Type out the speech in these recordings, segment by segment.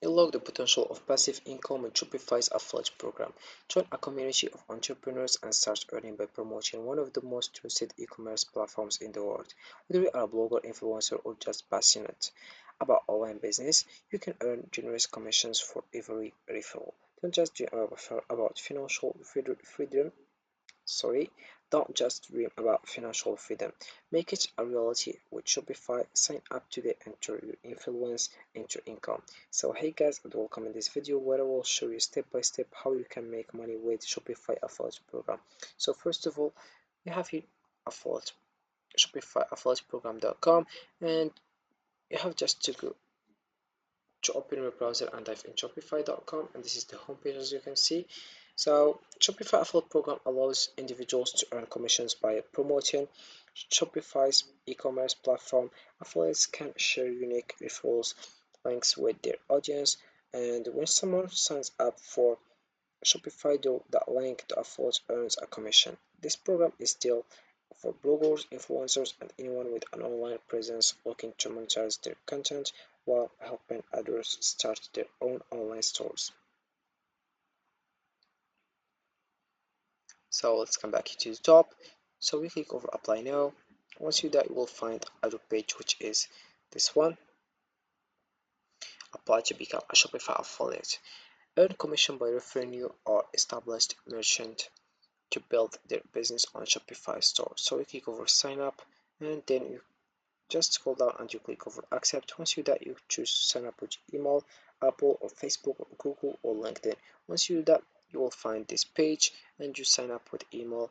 Unlock the potential of passive income with Shopify's affiliate program. Join a community of entrepreneurs and start earning by promoting one of the most trusted e-commerce platforms in the world. Whether you are a blogger, influencer, or just passionate about online business, you can earn generous commissions for every referral. Don't just dream about financial freedom. Sorry, don't just dream about financial freedom. Make it a reality with Shopify. Sign up today and turn your influence into income. So hey guys, and welcome in this video where I will show you step by step how you can make money with Shopify affiliate program. So first of all, we have here affiliate Shopify affiliate program.com, and you have just to go to open your browser and type in shopify.com, and this is the homepage as you can see. So Shopify affiliate program allows individuals to earn commissions by promoting Shopify's e-commerce platform. Affiliates can share unique referrals links with their audience, and when someone signs up for Shopify, that link to affiliate earns a commission. This program is still for bloggers, influencers, and anyone with an online presence looking to monetize their content while helping others start their own online stores. So let's come back to the top. So we click over apply now. Once you do that, you will find other page, which is this one. Apply to become a Shopify affiliate. Earn commission by referring you or established merchant to build their business on Shopify store. So you click over sign up, and then you just scroll down and you click over accept. Once you do that, you choose sign up with email, Apple or Facebook or Google or LinkedIn. Once you do that, you will find this page and you sign up with email.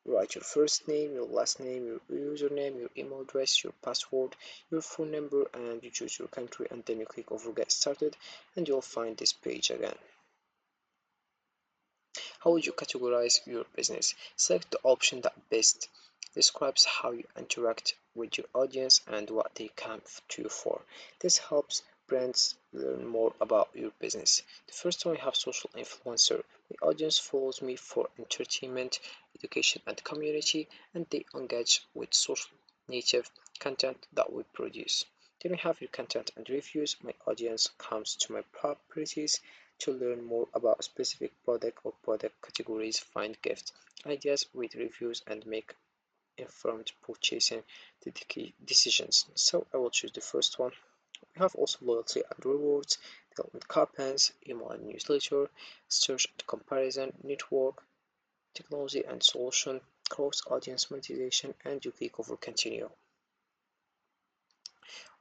Write your first name, your last name, your username, your email address, your password, your phone number, and you choose your country, and then you click over get started and you'll find this page again. How would you categorize your business? Select the option that best describes how you interact with your audience and what they come to you for. This helps brands learn more about your business. The first one, we have social influencer. My audience follows me for entertainment, education, and community, and they engage with social native content that we produce. Then we have your content and reviews. My audience comes to my properties to learn more about a specific product or product categories, find gift ideas with reviews, and make informed purchasing decisions. So I will choose the first one. We have also loyalty and rewards, development coupons, email and newsletter, search and comparison, network, technology and solution, cross audience monetization, and you click over continue.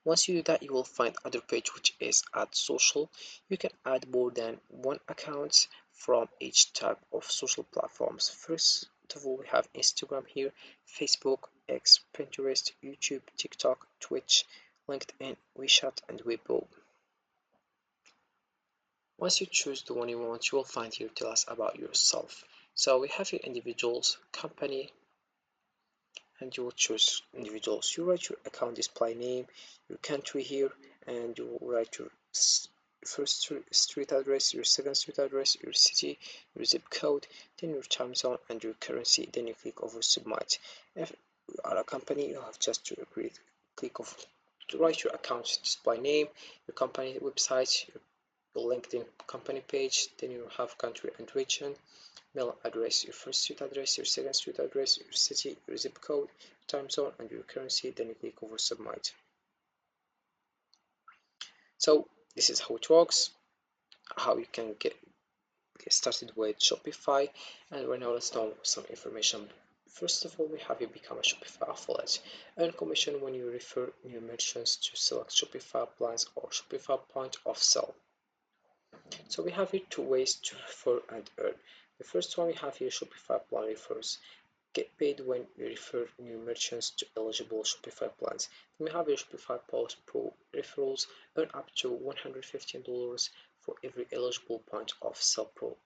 Once you do that, you will find other page, which is add social. You can add more than one account from each type of social platforms. First of all, we have Instagram here, Facebook, X, Pinterest, YouTube, TikTok, Twitch, LinkedIn, WeChat, and Weibo. Once you choose the one you want, you will find here tell us about yourself. So we have here individuals, company, and you will choose individuals. You write your account display name, your country here, and you will write your first street address, your second street address, your city, your zip code, then your time zone and your currency. Then you click over submit. If you are a company, you have just to agree. Click over to write your account display name, your company website, your LinkedIn company page, then you have country and region, mail address, your first street address, your second street address, your city, your zip code, time zone, and your currency. Then you click over submit. So this is how it works, how you can get started with Shopify. And right now let's know some information. First of all, we have you become a Shopify affiliate. Earn commission when you refer new merchants to select Shopify plans or Shopify point of sale. So we have here two ways to refer and earn. The first one we have here Shopify plan refers. Get paid when you refer new merchants to eligible Shopify plans. Then we have your Shopify Plus Pro referrals. Earn up to $115 for every eligible point of sale pro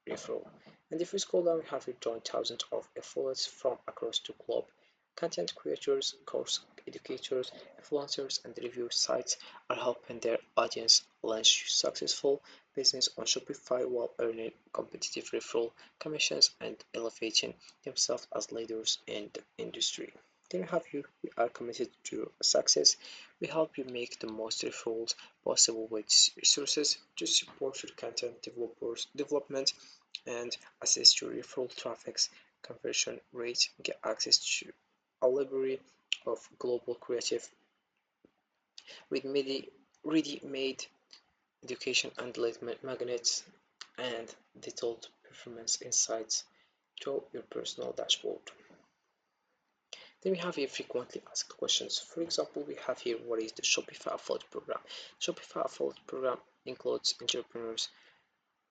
referral. And if we scroll down, we have here join thousands of affiliates from across the globe. Content creators, course educators, influencers, and review sites are helping their audience launch successful business on Shopify while earning competitive referral commissions and elevating themselves as leaders in the industry. Then we have you. We are committed to your success. We help you make the most referrals possible with resources to support your content developers development and assess your referral traffic's conversion rate, get access to a library of global creative with ready-made education and lead magnets and detailed performance insights to your personal dashboard. Then we have here frequently asked questions. For example, we have here what is the Shopify affiliate program. Shopify affiliate program includes entrepreneurs,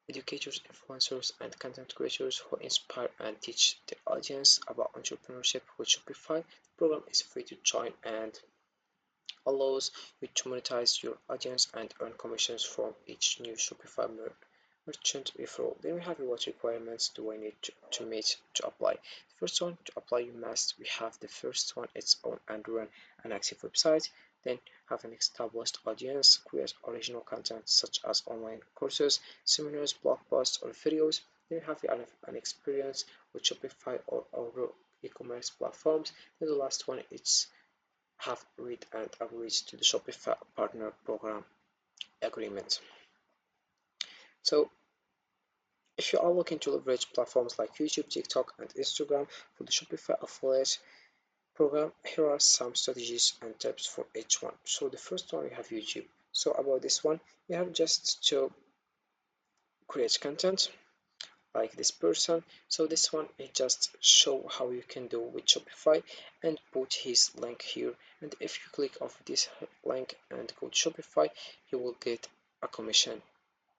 educators, influencers, and content creators who inspire and teach their audience about entrepreneurship with Shopify. The program is free to join and allows you to monetize your audience and earn commissions from each new Shopify merchant referral. Then we have what requirements do I need to meet to apply. The first one, to apply you must we have the first one, it's own and run an active website, then have an established audience, create original content such as online courses, seminars, blog posts, or videos. Then you have an experience with Shopify or other e-commerce platforms. Then the last one is have read and agreed to the Shopify partner program agreement. So if you are looking to leverage platforms like YouTube, TikTok, and Instagram for the Shopify affiliate program, here are some strategies and tips for each one. So the first one, we have YouTube. So about this one, you have just to create content like this person. So this one it just show how you can do with Shopify and put his link here, and if you click off this link and go to Shopify, you will get a commission.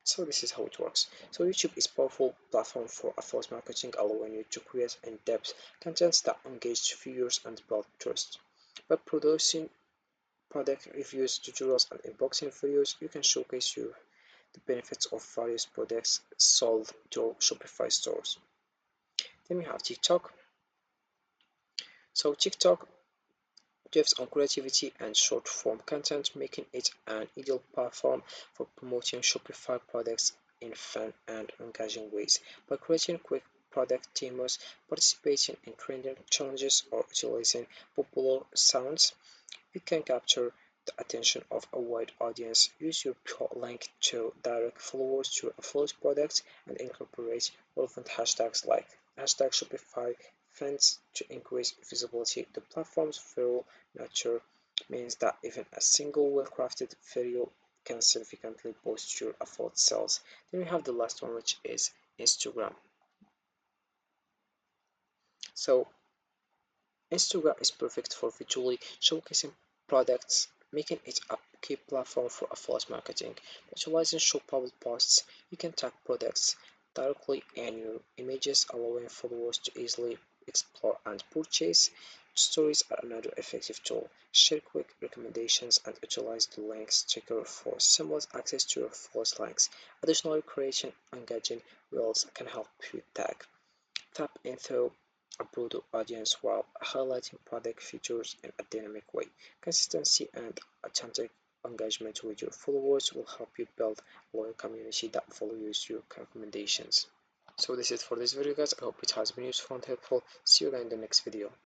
So this is how it works. So YouTube is a powerful platform for affiliate marketing, allowing you to create in-depth contents that engage viewers and build trust. By producing product reviews, tutorials, and unboxing videos, you can showcase the benefits of various products sold through Shopify stores. Then we have TikTok. So TikTok thrives on creativity and short form content, making it an ideal platform for promoting Shopify products in fun and engaging ways. By creating quick product demos, participating in trending challenges, or utilizing popular sounds, you can capture the attention of a wide audience. Use your link to direct followers to your affiliate products and incorporate relevant hashtags like hashtag Shopify fans to increase visibility. The platform's viral nature means that even a single well-crafted video can significantly boost your affiliate sales. Then we have the last one, which is Instagram. So Instagram is perfect for visually showcasing products, making it a key platform for affiliate marketing. By utilizing shoppable posts, you can tag products directly in your images, allowing followers to easily explore and purchase. Stories are another effective tool. Share quick recommendations and utilize the links checker for seamless access to your affiliate links. Additionally, creating engaging reels can help you tap into a broader audience while highlighting product features in a dynamic way. Consistency and authentic engagement with your followers will help you build a loyal community that follows your recommendations. So this is for this video guys. I hope it has been useful and helpful. See you again in the next video.